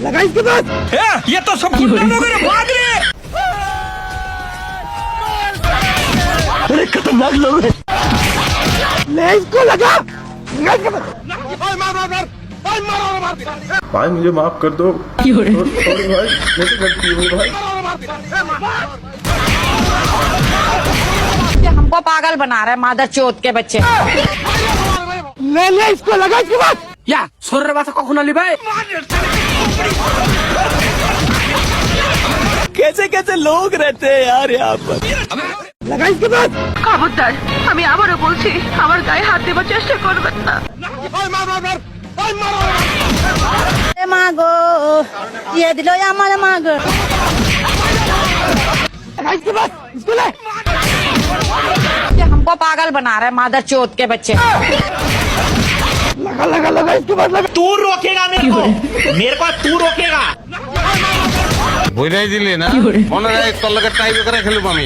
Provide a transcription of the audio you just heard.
लगा इसके पास। ये तो सब भाग रे। अरे खतरनाक लोग हैं। ले इसको लगा इसके पास। भाई मुझे माफ कर दो। सॉरी भाई, मेरी गलती है भाई। हमको पागल बना रहे मादर चोत के बच्चे। ले ले इसको लगा इसके पास। या सोरे बात कखनो ली भाई। कैसे कैसे लोग रहते हैं यार यहाँ पर। लगा इसके पास। খবরদার আমি আবারও বলছি আমার গায়ে হাত দেবার চেষ্টা করবেন না। मागो ये दिलो আমার মাগো। लगा इसके पास। इसको ले। हमको पागल बना रहे मादर चोत के बच्चे। लगा लगा लगा इसके पास लगा। तू रोकेगा मेरे को तू रोकेगा। বুঝাই দিলি না মনে হয় তোর লগে টাইপ করে খেলব আমি